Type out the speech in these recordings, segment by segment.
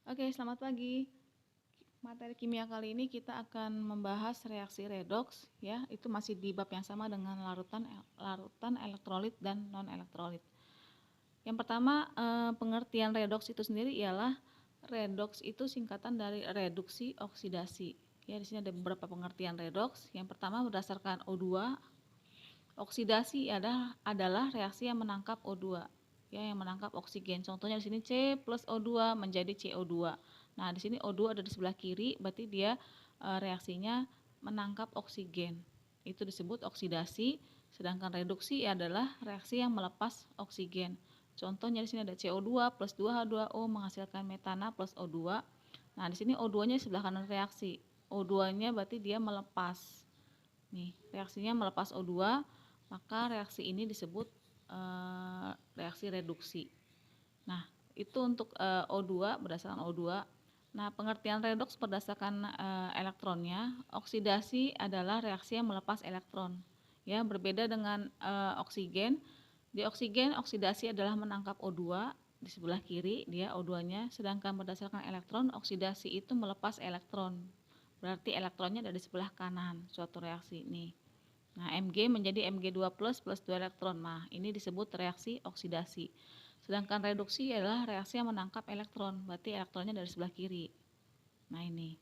Oke, selamat pagi. Materi kimia kali ini kita akan membahas reaksi redoks, ya. Itu masih di bab yang sama dengan larutan elektrolit dan non elektrolit. Yang pertama, pengertian redoks itu sendiri ialah redoks itu singkatan dari reduksi oksidasi. Ya, di sini ada beberapa pengertian redoks. Yang pertama berdasarkan O2. Oksidasi adalah reaksi yang menangkap O2, ya, yang menangkap oksigen. Contohnya di sini C plus O2 menjadi CO2. Nah, di sini O2 ada di sebelah kiri, berarti dia reaksinya menangkap oksigen. Itu disebut oksidasi, sedangkan reduksi adalah reaksi yang melepas oksigen. Contohnya di sini ada CO2 plus 2H2O menghasilkan metana plus O2. Nah, di sini O2-nya sebelah kanan reaksi. O2-nya berarti dia melepas. Nih, reaksinya melepas O2, maka reaksi ini disebut reaksi reduksi. Nah, itu untuk O2 berdasarkan O2. Nah, pengertian redoks berdasarkan elektronnya, oksidasi adalah reaksi yang melepas elektron. Ya, berbeda dengan oksigen. Di oksigen, oksidasi adalah menangkap O2 di sebelah kiri, dia O2-nya, sedangkan berdasarkan elektron, oksidasi itu melepas elektron. Berarti elektronnya ada di sebelah kanan suatu reaksi nih. Nah, Mg menjadi Mg2 plus 2 elektron. Nah, ini disebut reaksi oksidasi. Sedangkan reduksi adalah reaksi yang menangkap elektron, berarti elektronnya dari sebelah kiri. Nah, ini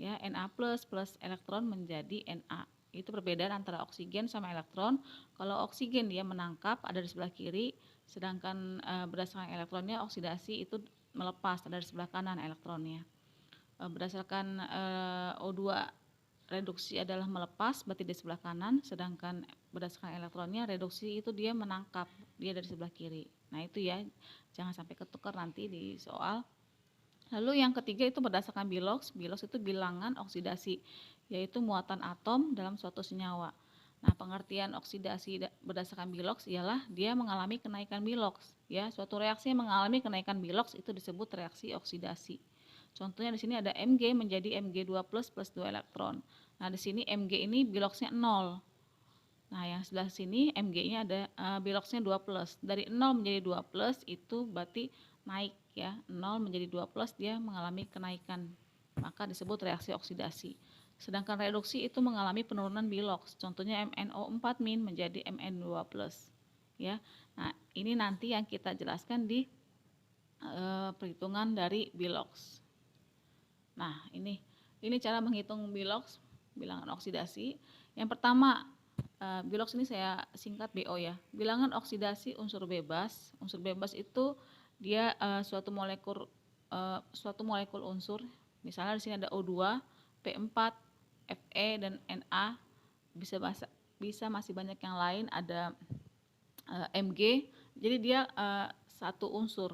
ya, Na plus elektron menjadi Na. Itu perbedaan antara oksigen sama elektron. Kalau oksigen dia menangkap ada di sebelah kiri, sedangkan berdasarkan elektronnya oksidasi itu melepas ada di sebelah kanan elektronnya. Berdasarkan O2 reduksi adalah melepas berarti di sebelah kanan, sedangkan berdasarkan elektronnya reduksi itu dia menangkap, dia dari sebelah kiri. Nah, itu ya, jangan sampai ketukar nanti di soal. Lalu yang ketiga itu berdasarkan Bilox. Bilox itu bilangan oksidasi, yaitu muatan atom dalam suatu senyawa. Nah, pengertian oksidasi berdasarkan Bilox ialah dia mengalami kenaikan Bilox. Ya, suatu reaksi yang mengalami kenaikan Bilox itu disebut reaksi oksidasi. Contohnya di sini ada Mg menjadi Mg2 plus 2 elektron. Nah, di sini Mg ini Biloxnya 0. Nah, yang sebelah sini Mg-nya ada Biloxnya 2 plus. Dari 0 menjadi 2 plus itu berarti naik ya. 0 menjadi 2 plus dia mengalami kenaikan. Maka disebut reaksi oksidasi. Sedangkan reduksi itu mengalami penurunan Bilox. Contohnya MnO4- menjadi Mn2 plus. Ya. Nah, ini nanti yang kita jelaskan di perhitungan dari Bilox. Nah, ini cara menghitung Bilox, bilangan oksidasi. Yang pertama, Bilox ini saya singkat BO ya. Bilangan oksidasi unsur bebas. Unsur bebas itu dia suatu molekul unsur. Misalnya di sini ada O2, P4, Fe dan Na. Bisa masih banyak yang lain, ada Mg. Jadi dia satu unsur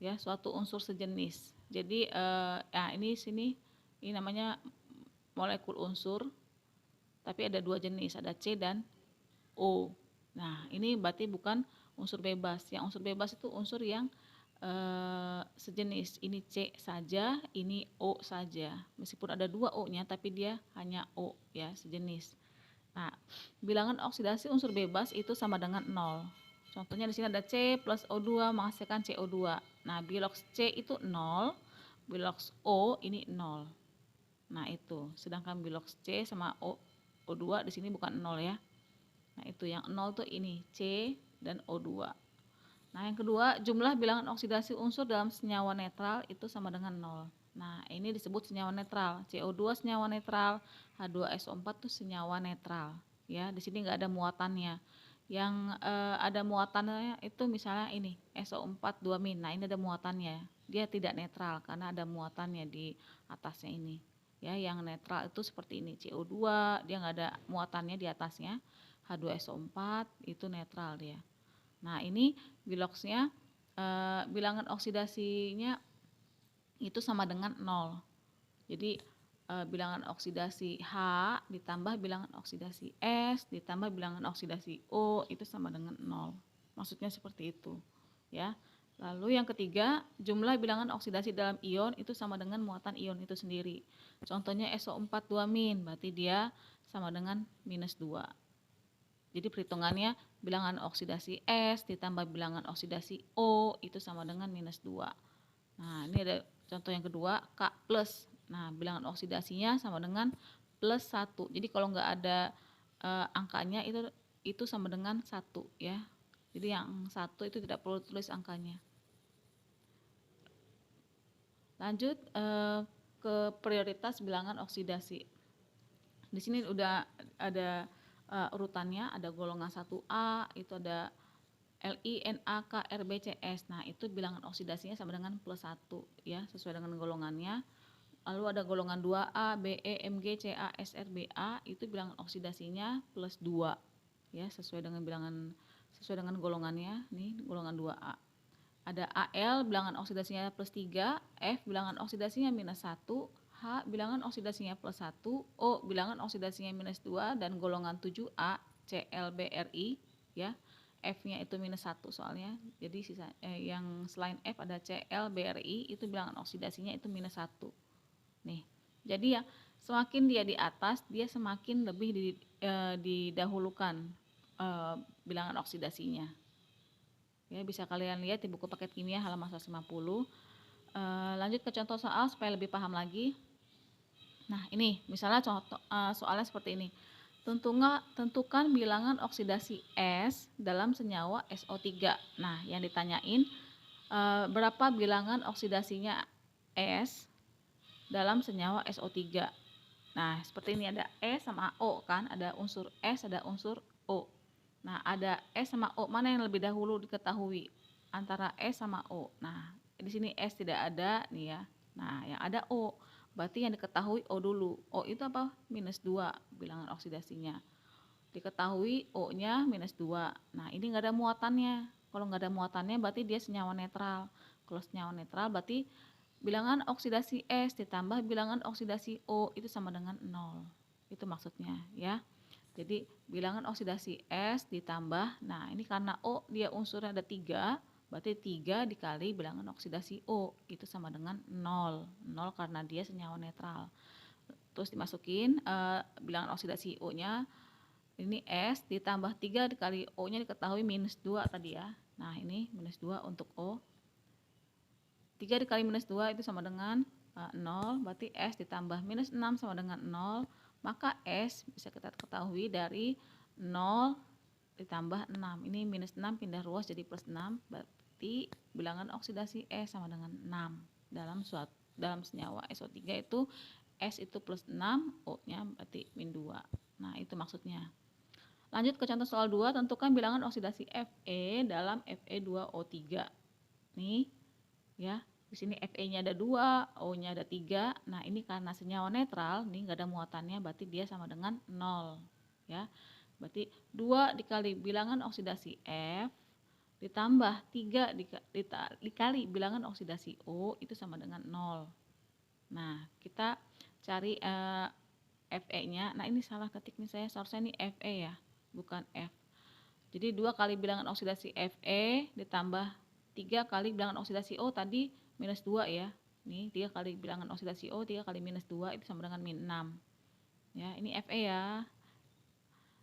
ya, suatu unsur sejenis. Jadi ya ini namanya molekul unsur, tapi ada dua jenis, ada C dan O. Nah, ini berarti bukan unsur bebas. Yang unsur bebas itu unsur yang sejenis. Ini C saja, ini O saja. Meskipun ada dua O-nya, tapi dia hanya O ya, sejenis. Nah, bilangan oksidasi unsur bebas itu sama dengan 0. Contohnya di sini ada C plus O2 menghasilkan CO2. Nah, Bilox C itu 0, Bilox O ini 0. Nah, itu. Sedangkan Bilox C sama O2 di sini bukan 0 ya. Nah, itu yang 0 tuh ini C dan O2. Nah, yang kedua, jumlah bilangan oksidasi unsur dalam senyawa netral itu sama dengan 0. Nah, ini disebut senyawa netral. CO2 senyawa netral, H2SO4 itu senyawa netral. Ya, di sini nggak ada muatannya. Yang ada muatannya itu misalnya ini SO4 2-. Nah, ini ada muatannya. Dia tidak netral karena ada muatannya di atasnya ini. Ya, yang netral itu seperti ini CO2, dia nggak ada muatannya di atasnya. H2SO4 itu netral dia. Nah, ini Biloxnya bilangan oksidasinya itu sama dengan 0. Jadi bilangan oksidasi H ditambah bilangan oksidasi S ditambah bilangan oksidasi O itu sama dengan 0. Maksudnya seperti itu ya. Lalu yang ketiga, jumlah bilangan oksidasi dalam ion itu sama dengan muatan ion itu sendiri. Contohnya SO4 2-, berarti dia sama dengan -2. Jadi perhitungannya bilangan oksidasi S ditambah bilangan oksidasi O itu sama dengan -2. Nah, ini ada contoh yang kedua, K plus. Nah, bilangan oksidasinya sama dengan plus 1. Jadi kalau nggak ada angkanya itu sama dengan 1 ya. Jadi yang 1 itu tidak perlu tulis angkanya. Lanjut ke prioritas bilangan oksidasi. Di sini udah ada urutannya, ada golongan 1A, itu ada Li, Na, K, Rb, Cs. Nah, itu bilangan oksidasinya sama dengan plus 1 ya, sesuai dengan golongannya. Lalu ada golongan 2A, Be, Mg, Ca, Sr, Ba, itu bilangan oksidasinya plus 2 ya, sesuai dengan golongannya. Nih, golongan 2A. Ada Al, bilangan oksidasinya plus 3, F, bilangan oksidasinya minus 1, H, bilangan oksidasinya plus 1, O, bilangan oksidasinya minus 2, dan golongan 7A, ClBri ya. F-nya itu minus 1 soalnya. Jadi yang selain F ada ClBri, itu bilangan oksidasinya itu minus 1. Nih. Jadi ya semakin dia di atas, dia semakin lebih didahulukan bilangan oksidasinya. Ya, bisa kalian lihat di buku paket kimia halaman 150. Lanjut ke contoh soal supaya lebih paham lagi. Nah, ini misalnya contoh soalnya seperti ini. Tentukan bilangan oksidasi S dalam senyawa SO3. Nah, yang ditanyain berapa bilangan oksidasinya S dalam senyawa SO3. Nah, seperti ini ada S sama O kan, ada unsur S, ada unsur O. Nah, ada S sama O, mana yang lebih dahulu diketahui antara S sama O. Nah, di sini S tidak ada nih ya. Nah, yang ada O. Berarti yang diketahui O dulu. O itu apa? Minus 2 bilangan oksidasinya. Diketahui O-nya minus 2. Nah, ini nggak ada muatannya. Kalau nggak ada muatannya berarti dia senyawa netral. Kalau senyawa netral berarti bilangan oksidasi S ditambah bilangan oksidasi O itu sama dengan 0. Itu maksudnya ya. Jadi bilangan oksidasi S ditambah, nah ini karena O dia unsurnya ada 3, berarti 3 dikali bilangan oksidasi O itu sama dengan 0. 0 karena dia senyawa netral. Terus dimasukin bilangan oksidasi O-nya, ini S ditambah 3 dikali O-nya diketahui minus 2 tadi ya. Nah ini minus 2 untuk O. 3 dikali minus 2 itu sama dengan 0, berarti S ditambah minus 6 sama dengan 0. Maka S bisa kita ketahui dari 0 ditambah 6. Ini minus 6 pindah ruas jadi plus 6. Berarti bilangan oksidasi S sama dengan 6. Dalam senyawa SO3 itu S itu plus 6, O-nya berarti min 2. Nah, itu maksudnya. Lanjut ke contoh soal 2, tentukan bilangan oksidasi Fe dalam Fe2O3. Nih, ya. Di sini Fe-nya ada 2, O-nya ada 3. Nah, ini karena senyawa netral, nih nggak ada muatannya, berarti dia sama dengan 0. Ya. Berarti 2 dikali bilangan oksidasi F ditambah 3 dikali bilangan oksidasi O itu sama dengan 0. Nah, kita cari Fe-nya. Nah, ini salah ketik nih saya, seharusnya ini Fe ya, bukan F. Jadi 2 kali bilangan oksidasi Fe ditambah 3 kali bilangan oksidasi O tadi minus 2 ya. Nih 3 kali bilangan oksidasi O, 3 kali minus 2 itu sama dengan min 6. Ya, ini Fe ya.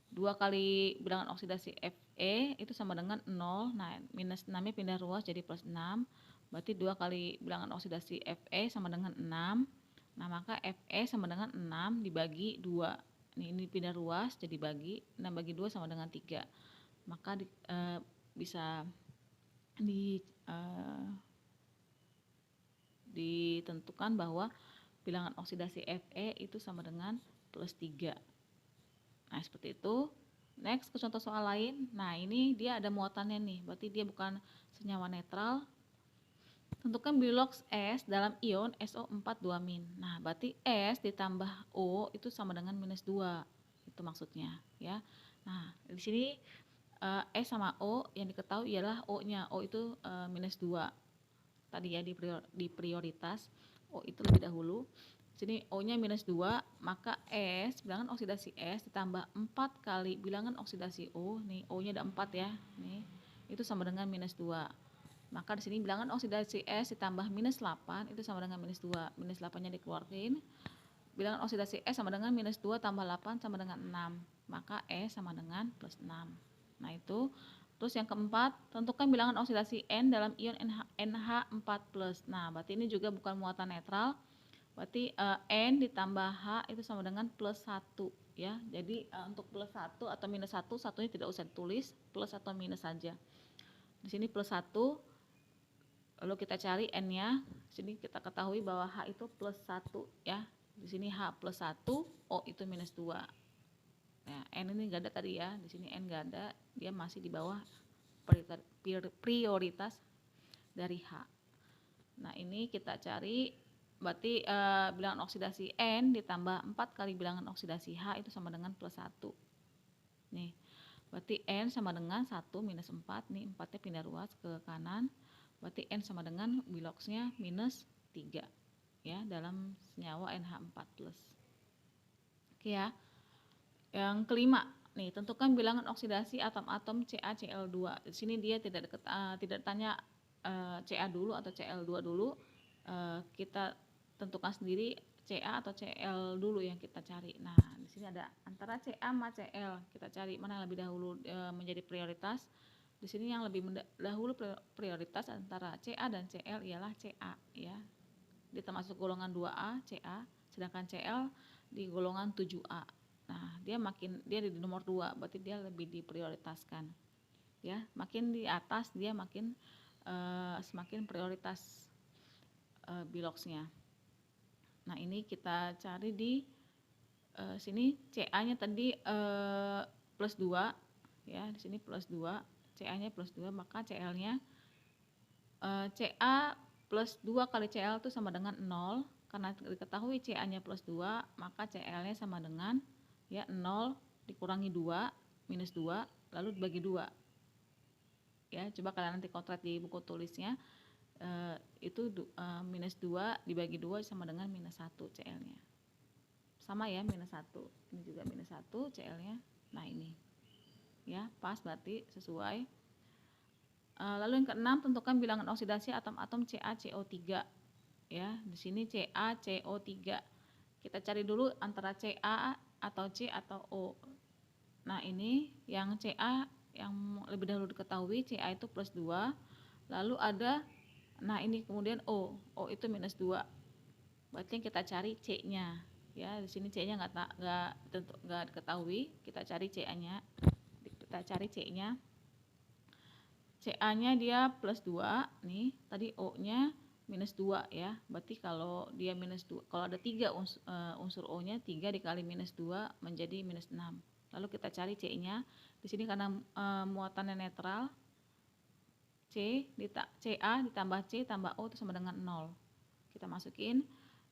2 kali bilangan oksidasi Fe itu sama dengan 0. Nah, minus 6-nya pindah ruas jadi plus 6. Berarti 2 kali bilangan oksidasi Fe sama dengan 6. Nah, maka Fe sama dengan 6 dibagi 2. Ini pindah ruas jadi bagi. 6 bagi 2 sama dengan 3. Maka bisa ditentukan bahwa bilangan oksidasi Fe itu sama dengan plus 3. Nah, seperti itu. Next ke contoh soal lain. Nah, ini dia ada muatannya nih, berarti dia bukan senyawa netral. Tentukan bilox S dalam ion SO4 2-. Nah, berarti S ditambah O itu sama dengan minus 2. Itu maksudnya ya. Nah, di sini S sama O yang diketahui ialah O-nya. O itu minus 2. Tadi ya di prioritas O itu lebih dahulu. Sini O-nya minus 2, maka S, bilangan oksidasi S ditambah 4 kali bilangan oksidasi O, nih O-nya ada 4 ya, nih itu sama dengan minus 2. Maka di sini bilangan oksidasi S ditambah minus 8 itu sama dengan minus 2. Minus 8-nya dikeluarkan. Bilangan oksidasi S sama dengan minus 2 tambah 8 sama dengan 6. Maka S sama dengan plus 6. Nah, itu Terus yang keempat, tentukan bilangan oksidasi N dalam ion NH4+. Nah, berarti ini juga bukan muatan netral. Berarti N ditambah H itu sama dengan +1 ya. Jadi untuk +1 atau -1, satunya tidak usah ditulis, plus atau minus saja. Di sini +1, lalu kita cari N-nya. Di sini kita ketahui bahwa H itu +1 ya. Di sini H +1, O itu -2. Nah, N ini enggak ada tadi ya. Di sini N enggak ada, dia masih di bawah prioritas dari H. Nah, ini kita cari berarti bilangan oksidasi N ditambah 4 kali bilangan oksidasi H itu sama dengan +1. Nih, berarti N sama dengan 1 minus 4, nih 4-nya pindah ruas ke kanan. Berarti N sama dengan biloxnya -3 ya dalam senyawa NH4+. Oke ya. Yang kelima, nih tentukan bilangan oksidasi atom-atom CaCl2. Di sini dia tidak tanya Ca dulu atau Cl2 dulu. Kita tentukan sendiri Ca atau Cl dulu yang kita cari. Nah, di sini ada antara Ca sama Cl. Kita cari mana yang lebih dahulu menjadi prioritas. Di sini yang lebih dahulu prioritas antara Ca dan Cl ialah Ca ya. Dia termasuk golongan 2A Ca, sedangkan Cl di golongan 7A. Nah, dia di nomor 2, berarti dia lebih diprioritaskan. Ya, makin di atas dia makin semakin prioritas biloxnya. Nah, ini kita cari di sini Ca-nya tadi +2 ya, di sini +2, Ca-nya +2, maka Cl-nya Ca +2 kali Cl itu sama dengan 0. Karena diketahui Ca-nya +2, maka Cl-nya sama dengan ya 0 dikurangi 2 -2 lalu dibagi 2 ya. Coba kalian nanti kontrol di buku tulisnya, itu -2 dibagi 2 sama dengan -1 Cl-nya, sama ya, -1, ini juga -1 Cl-nya. Nah, ini ya pas, berarti sesuai. Lalu yang keenam, tentukan bilangan oksidasi atom-atom CaCO3 ya. Di sini CaCO3 kita cari dulu antara Ca atau C atau O. Nah, ini yang Ca yang lebih dahulu diketahui, Ca itu +2. Lalu ada, nah ini kemudian O itu -2. Berarti yang kita cari C-nya ya. Di sini C-nya nggak diketahui, kita cari C-nya. Ca-nya dia +2 nih, tadi O-nya -2 ya. Berarti kalau dia -2, kalau ada 3 unsur O-nya, 3 dikali -2 menjadi -6. Lalu kita cari C-nya. Di sini karena muatannya netral, Ca ditambah C tambah O itu sama dengan 0. Kita masukin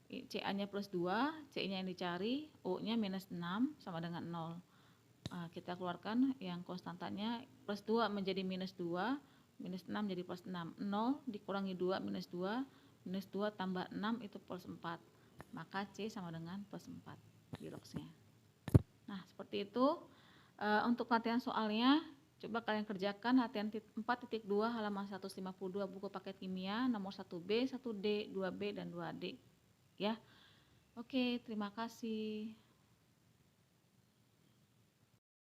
Ca-nya +2, C-nya yang dicari, O-nya -6 sama dengan 0. Kita keluarkan yang konstantanya, +2 menjadi -2, -6 jadi +6. 0 dikurangi 2 -2, -2 tambah 6 itu +4. Maka C sama dengan +4 biloxnya. Nah, seperti itu untuk latihan soalnya. Coba kalian kerjakan latihan 4.2 halaman 152 buku paket kimia nomor 1B, 1D, 2B, dan 2D ya. Oke, terima kasih.